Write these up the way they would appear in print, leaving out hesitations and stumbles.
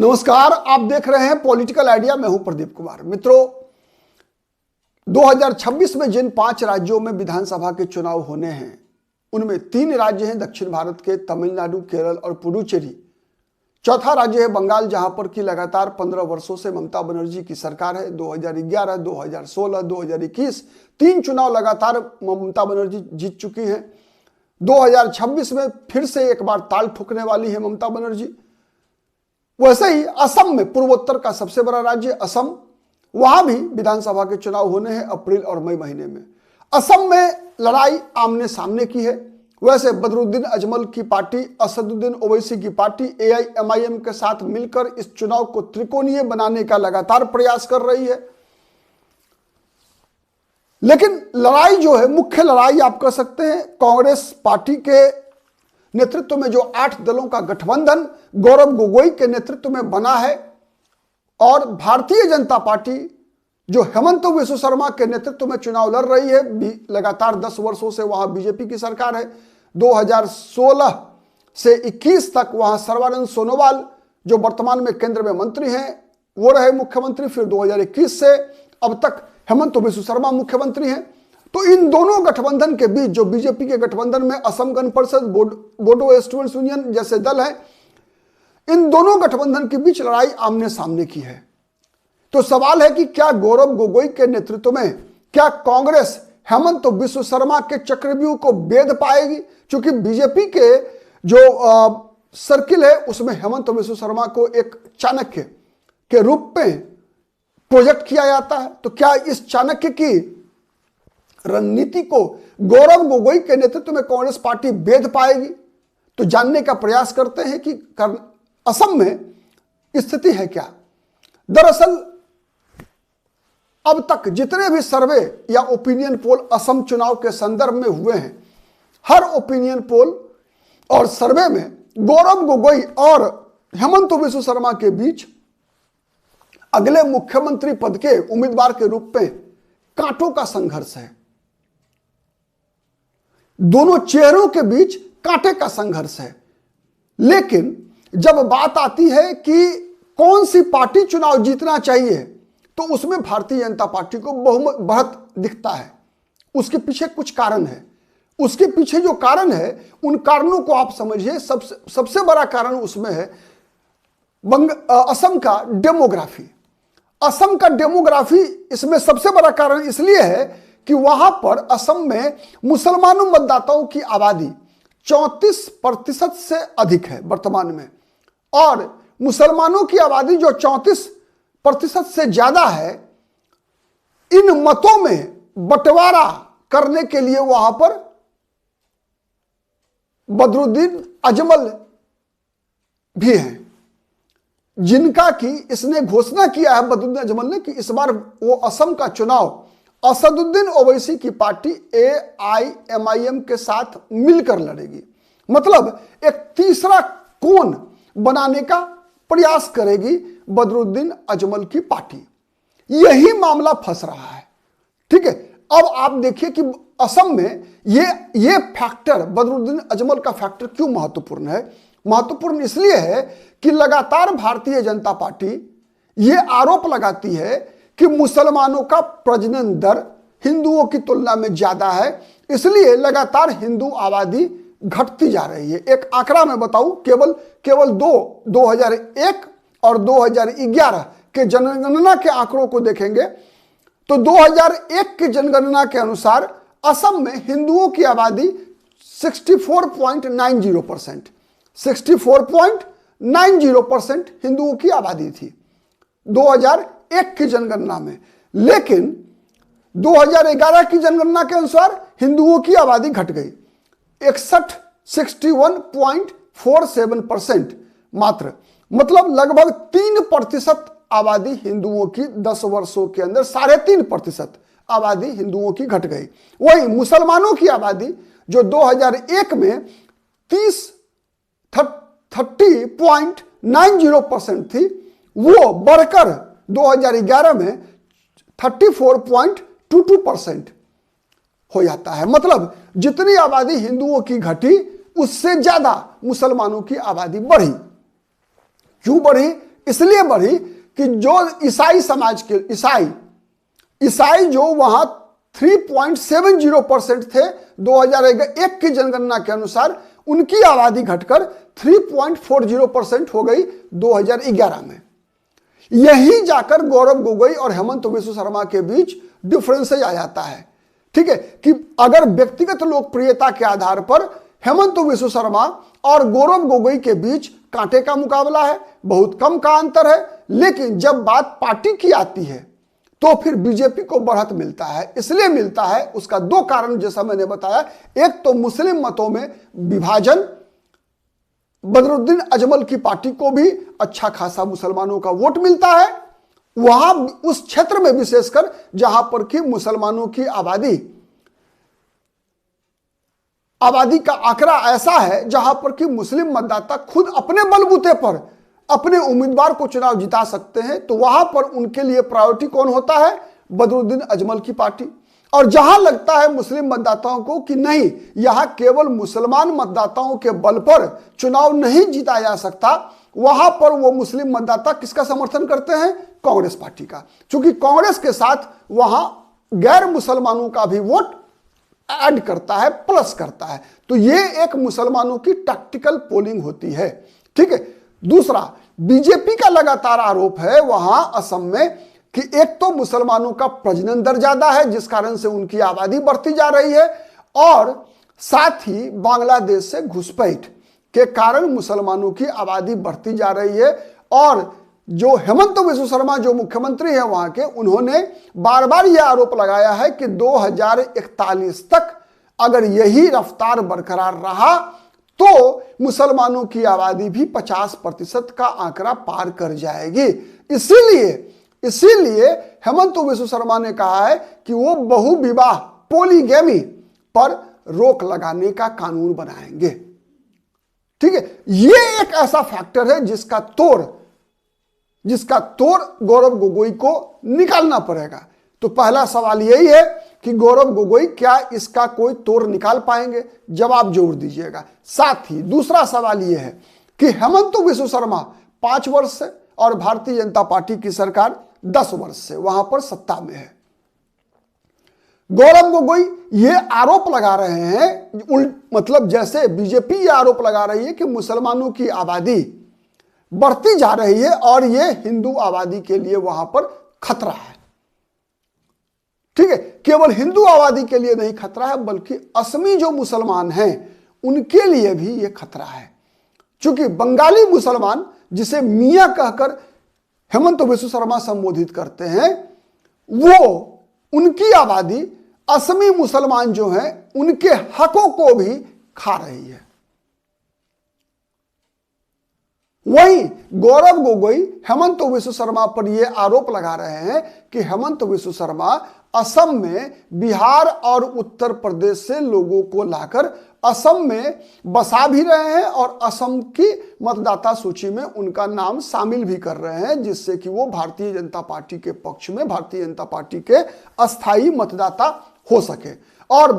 नमस्कार, आप देख रहे हैं पॉलिटिकल आइडिया। मैं हूं प्रदीप कुमार। मित्रों, 2026 में जिन 5 राज्यों में विधानसभा के चुनाव होने हैं उनमें 3 राज्य हैं दक्षिण भारत के, तमिलनाडु, केरल और पुडुचेरी। चौथा राज्य है बंगाल, जहां पर की लगातार 15 वर्षों से ममता बनर्जी की सरकार है। 2011, 2016, 2021 3 चुनाव लगातार ममता बनर्जी जीत चुकी हैं। 2026 में फिर से एक बार ताल ठोकने वाली है ममता बनर्जी। वैसे ही असम में, पूर्वोत्तर का सबसे बड़ा राज्य असम, वहां भी विधानसभा के चुनाव होने हैं अप्रैल और मई महीने में। असम में लड़ाई आमने सामने की है। वैसे बदरुद्दीन अजमल की पार्टी, असदुद्दीन ओवैसी की पार्टी AIMIM के साथ मिलकर इस चुनाव को त्रिकोणीय बनाने का लगातार प्रयास कर रही है। लेकिन लड़ाई जो है, मुख्य लड़ाई आप कह सकते हैं, कांग्रेस पार्टी के नेतृत्व में जो 8 दलों का गठबंधन गौरव गोगोई के नेतृत्व में बना है, और भारतीय जनता पार्टी जो हेमंत बिस्व शर्मा के नेतृत्व में चुनाव लड़ रही है। लगातार 10 वर्षों से वहां बीजेपी की सरकार है। 2016 से 21 तक वहां सर्बानंद सोनोवाल, जो वर्तमान में केंद्र में मंत्री हैं, वो रहे मुख्यमंत्री। फिर 2021 से अब तक हेमंत बिस्व शर्मा मुख्यमंत्री हैं। तो इन दोनों गठबंधन के बीच, जो बीजेपी के गठबंधन में असम गण परिषद, बोडो स्टूडेंट्स यूनियन जैसे दल हैं, इन दोनों गठबंधन के बीच लड़ाई आमने सामने की है। तो सवाल है कि क्या गौरव गोगोई के नेतृत्व में क्या कांग्रेस हेमंत बिस्व शर्मा के चक्रव्यूह को भेद पाएगी? क्योंकि बीजेपी के जो सर्किल है उसमें हेमंत बिस्व शर्मा को एक चाणक्य के रूप में प्रोजेक्ट किया जाता है। तो क्या इस चाणक्य की रणनीति को गौरव गोगोई के नेतृत्व में कांग्रेस पार्टी भेद पाएगी? तो जानने का प्रयास करते हैं कि असम में स्थिति है क्या। दरअसल अब तक जितने भी सर्वे या ओपिनियन पोल असम चुनाव के संदर्भ में हुए हैं, हर ओपिनियन पोल और सर्वे में गौरव गोगोई और हेमंत बिस्व शर्मा के बीच अगले मुख्यमंत्री पद के उम्मीदवार के रूप में कांटों का संघर्ष है। दोनों चेहरों के बीच कांटे का संघर्ष है। लेकिन जब बात आती है कि कौन सी पार्टी चुनाव जीतना चाहिए, तो उसमें भारतीय जनता पार्टी को बहुमत बढ़त दिखता है। उसके पीछे कुछ कारण है। उसके पीछे जो कारण है, उन कारणों को आप समझिए। सबसे बड़ा कारण उसमें है असम का डेमोग्राफी। असम का डेमोग्राफी इसमें सबसे बड़ा कारण इसलिए है कि वहां पर असम में मुसलमानों मतदाताओं की आबादी 34% से अधिक है वर्तमान में, और मुसलमानों की आबादी जो 34% से ज्यादा है, इन मतों में बंटवारा करने के लिए वहां पर बदरुद्दीन अजमल भी हैं, जिनका कि इसने घोषणा किया है, बदरुद्दीन अजमल ने, कि इस बार वो असम का चुनाव असदुद्दीन ओवैसी की पार्टी AIMIM के साथ मिलकर लड़ेगी। मतलब एक तीसरा कोण बनाने का प्रयास करेगी बदरुद्दीन अजमल की पार्टी। यही मामला फंस रहा है। ठीक है, अब आप देखिए कि असम में ये फैक्टर, बदरुद्दीन अजमल का फैक्टर क्यों महत्वपूर्ण है। महत्वपूर्ण इसलिए है कि लगातार भारतीय जनता पार्टी ये आरोप लगाती है कि मुसलमानों का प्रजनन दर हिंदुओं की तुलना में ज्यादा है, इसलिए लगातार हिंदू आबादी घटती जा रही है। एक आंकड़ा मैं बताऊं, केवल 2001 और 2011 के जनगणना के आंकड़ों को देखेंगे तो 2001 की जनगणना के अनुसार असम में हिंदुओं की आबादी 64.90%, 64.90% हिंदुओं की आबादी थी 2001 की जनगणना में। लेकिन 2011 की जनगणना के अनुसार हिंदुओं की आबादी घट गई 61.47% मात्र। मतलब लगभग 3% आबादी हिंदुओं की 10 वर्षों के अंदर 3.5% आबादी हिंदुओं की घट गई। वही मुसलमानों की आबादी जो 2001 में 30.90% थी, वो बढ़कर 2011 में 34.22% हो जाता है। मतलब जितनी आबादी हिंदुओं की घटी, उससे ज्यादा मुसलमानों की आबादी बढ़ी। क्यों बढ़ी, इसलिए बढ़ी कि जो ईसाई समाज के ईसाई जो वहां 3.70% थे 2001 की जनगणना के अनुसार, उनकी आबादी घटकर 3.40% हो गई 2011 में। यही जाकर गौरव गोगोई और हेमंत बिस्व शर्मा के बीच डिफरेंसेज आ जाता है। ठीक है, कि अगर व्यक्तिगत लोकप्रियता के आधार पर हेमंत बिस्व शर्मा और गौरव गोगोई के बीच कांटे का मुकाबला है, बहुत कम का अंतर है, लेकिन जब बात पार्टी की आती है तो फिर बीजेपी को बढ़त मिलता है। इसलिए मिलता है, उसका दो कारण जैसा मैंने बताया। एक तो मुस्लिम मतों में विभाजन, बदरुद्दीन अजमल की पार्टी को भी अच्छा खासा मुसलमानों का वोट मिलता है वहां उस क्षेत्र में, विशेषकर जहां पर कि मुसलमानों की आबादी का आंकड़ा ऐसा है जहां पर कि मुस्लिम मतदाता खुद अपने बलबूते पर अपने उम्मीदवार को चुनाव जिता सकते हैं, तो वहां पर उनके लिए प्रायोरिटी कौन होता है? बदरुद्दीन अजमल की पार्टी। और जहां लगता है मुस्लिम मतदाताओं को कि नहीं, यहां केवल मुसलमान मतदाताओं के बल पर चुनाव नहीं जीता जा सकता, वहां पर वो मुस्लिम मतदाता किसका समर्थन करते हैं? कांग्रेस पार्टी का। क्योंकि कांग्रेस के साथ वहां गैर मुसलमानों का भी वोट ऐड करता है, प्लस करता है। तो ये एक मुसलमानों की टैक्टिकल पोलिंग होती है। ठीक है। दूसरा, बीजेपी का लगातार आरोप है वहां असम में कि एक तो मुसलमानों का प्रजनन दर ज्यादा है, जिस कारण से उनकी आबादी बढ़ती जा रही है, और साथ ही बांग्लादेश से घुसपैठ के कारण मुसलमानों की आबादी बढ़ती जा रही है। और जो हेमंत बिस्व शर्मा जो मुख्यमंत्री है वहां के, उन्होंने बार बार यह आरोप लगाया है कि 2041 तक अगर यही रफ्तार बरकरार रहा तो मुसलमानों की आबादी भी 50% का आंकड़ा पार कर जाएगी। इसीलिए हेमंत बिस्व शर्मा ने कहा है कि वो बहुविवाह, पोलीगैमी पर रोक लगाने का कानून बनाएंगे। ठीक है, ये एक ऐसा फैक्टर है जिसका तोड़ गौरव गोगोई को निकालना पड़ेगा। तो पहला सवाल यही है कि गौरव गोगोई क्या इसका कोई तोड़ निकाल पाएंगे? जवाब जरूर दीजिएगा। साथ ही दूसरा सवाल यह है कि हेमंत बिस्व शर्मा 5 वर्ष से और भारतीय जनता पार्टी की सरकार 10 वर्ष से वहां पर सत्ता में है। गौरव गोगोई ये आरोप लगा रहे हैं, मतलब जैसे बीजेपी ये आरोप लगा रही है कि मुसलमानों की आबादी बढ़ती जा रही है और ये हिंदू आबादी के लिए वहां पर खतरा है। ठीक है, केवल हिंदू आबादी के लिए नहीं खतरा है, बल्कि असमी जो मुसलमान हैं उनके लिए भी ये खतरा है। क्योंकि बंगाली मुसलमान, जिसे मियां कहकर हेमंत बिस्व शर्मा संबोधित करते हैं, वो उनकी आबादी असमी मुसलमान जो हैं उनके हकों को भी खा रही है। वहीं गौरव गोगोई हेमंत बिस्व शर्मा पर यह आरोप लगा रहे हैं कि हेमंत बिस्व शर्मा असम में बिहार और उत्तर प्रदेश से लोगों को लाकर असम में बसा भी रहे हैं और असम की मतदाता सूची में उनका नाम शामिल भी कर रहे हैं, जिससे कि वो भारतीय जनता पार्टी के पक्ष में, भारतीय जनता पार्टी के अस्थायी मतदाता हो सके। और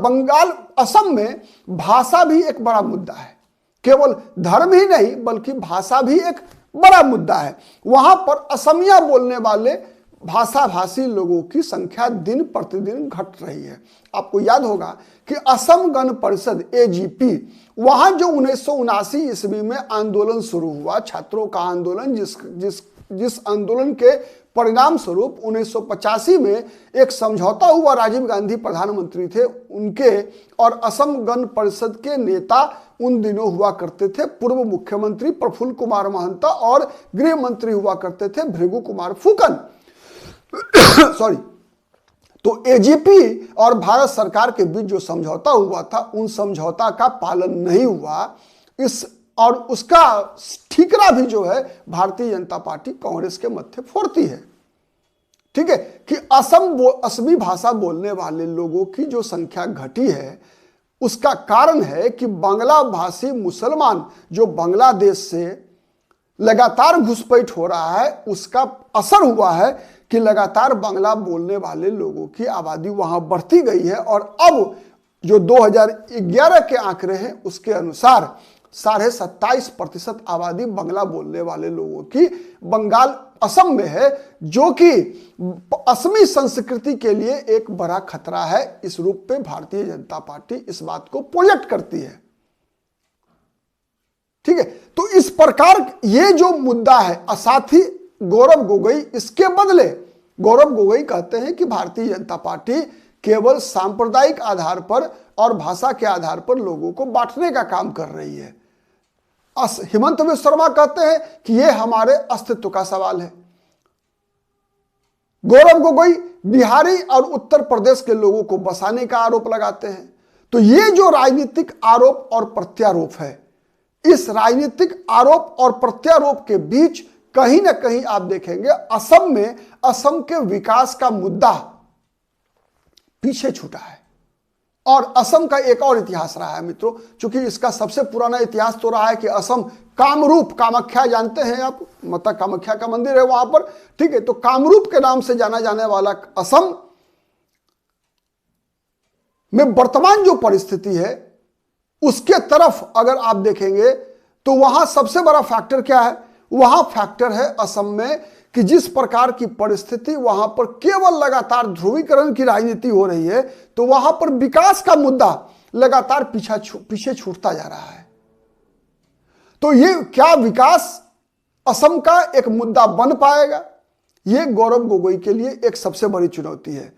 असम में भाषा भी एक बड़ा मुद्दा है। केवल धर्म ही नहीं बल्कि भाषा भी एक बड़ा मुद्दा है। वहां पर असमिया बोलने वाले भाषा भाषी लोगों की संख्या दिन प्रतिदिन घट रही है। आपको याद होगा कि असम गण परिषद AGP, वहां जो 1979 ईस्वी में आंदोलन शुरू हुआ, छात्रों का आंदोलन, जिस आंदोलन के परिणाम स्वरूप 1985 में एक समझौता हुआ, राजीव गांधी प्रधानमंत्री थे, उनके और असम गण परिषद के नेता उन दिनों हुआ करते थे पूर्व मुख्यमंत्री प्रफुल्ल कुमार महंता और गृह मंत्री हुआ करते थे भृगु कुमार फुकन। सॉरी। तो AGP और भारत सरकार के बीच जो समझौता हुआ था, उन समझौता का पालन नहीं हुआ, और उसका ठीकरा भी जो है भारतीय जनता पार्टी कांग्रेस के मत्थे फोड़ती है। ठीक है, कि असमी भाषा बोलने वाले लोगों की जो संख्या घटी है, उसका कारण है कि बांग्ला भाषी मुसलमान जो बांग्लादेश से लगातार घुसपैठ हो रहा है, उसका असर हुआ है कि लगातार बांग्ला बोलने वाले लोगों की आबादी वहां बढ़ती गई है। और अब जो 2011 के आंकड़े हैं उसके अनुसार 27.5% आबादी बांग्ला बोलने वाले लोगों की बंगाल असम में है, जो कि असमी संस्कृति के लिए एक बड़ा खतरा है। इस रूप पे भारतीय जनता पार्टी इस बात को प्रोजेक्ट करती है। ठीक है, तो इस प्रकार ये जो मुद्दा है, साथ ही गौरव गोगोई इसके बदले, गौरव गोगोई कहते हैं कि भारतीय जनता पार्टी केवल सांप्रदायिक आधार पर और भाषा के आधार पर लोगों को बांटने का काम कर रही है। हेमंत बिस्व शर्मा कहते हैं कि यह हमारे अस्तित्व का सवाल है। गौरव गोगोई बिहारी और उत्तर प्रदेश के लोगों को बसाने का आरोप लगाते हैं। तो ये जो राजनीतिक आरोप और प्रत्यारोप है, इस राजनीतिक आरोप और प्रत्यारोप के बीच कहीं ना कहीं आप देखेंगे असम में असम के विकास का मुद्दा पीछे छूटा है। और असम का एक और इतिहास रहा है मित्रों, क्योंकि इसका सबसे पुराना इतिहास तो रहा है कि असम कामरूप, कामाख्या जानते हैं आप, माता कामाख्या का मंदिर है वहां पर, ठीक है, तो कामरूप के नाम से जाना जाने वाला असम में वर्तमान जो परिस्थिति है उसके तरफ अगर आप देखेंगे तो वहां सबसे बड़ा फैक्टर क्या है? वहां फैक्टर है असम में कि जिस प्रकार की परिस्थिति वहां पर केवल लगातार ध्रुवीकरण की राजनीति हो रही है, तो वहां पर विकास का मुद्दा लगातार पीछे छूटता जा रहा है। तो ये क्या विकास असम का एक मुद्दा बन पाएगा? ये गौरव गोगोई के लिए एक सबसे बड़ी चुनौती है।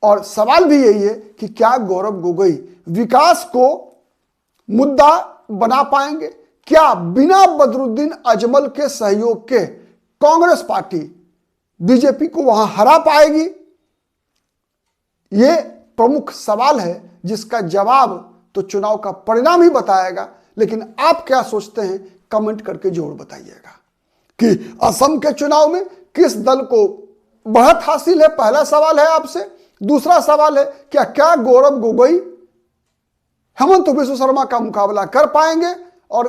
और सवाल भी यही है कि क्या गौरव गोगोई विकास को मुद्दा बना पाएंगे? क्या बिना बदरुद्दीन अजमल के सहयोग के कांग्रेस पार्टी बीजेपी को वहां हरा पाएगी? यह प्रमुख सवाल है जिसका जवाब तो चुनाव का परिणाम ही बताएगा। लेकिन आप क्या सोचते हैं, कमेंट करके जरूर बताइएगा कि असम के चुनाव में किस दल को बढ़त हासिल है? पहला सवाल है आपसे। दूसरा सवाल है क्या गौरव गोगोई हेमंत बिस्व शर्मा का मुकाबला कर पाएंगे? और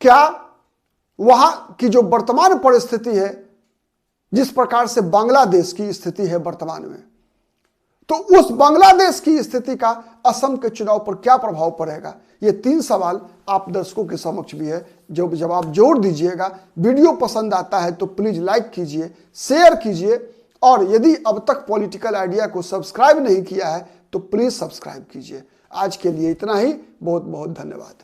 क्या वहां की जो वर्तमान परिस्थिति है, जिस प्रकार से बांग्लादेश की स्थिति है वर्तमान में, तो उस बांग्लादेश की स्थिति का असम के चुनाव पर क्या प्रभाव पड़ेगा? ये 3 सवाल आप दर्शकों के समक्ष भी है, जो जवाब जोड़ दीजिएगा। वीडियो पसंद आता है तो प्लीज लाइक कीजिए, शेयर कीजिए, और यदि अब तक पॉलिटिकल आइडिया को सब्सक्राइब नहीं किया है तो प्लीज सब्सक्राइब कीजिए। आज के लिए इतना ही, बहुत बहुत धन्यवाद।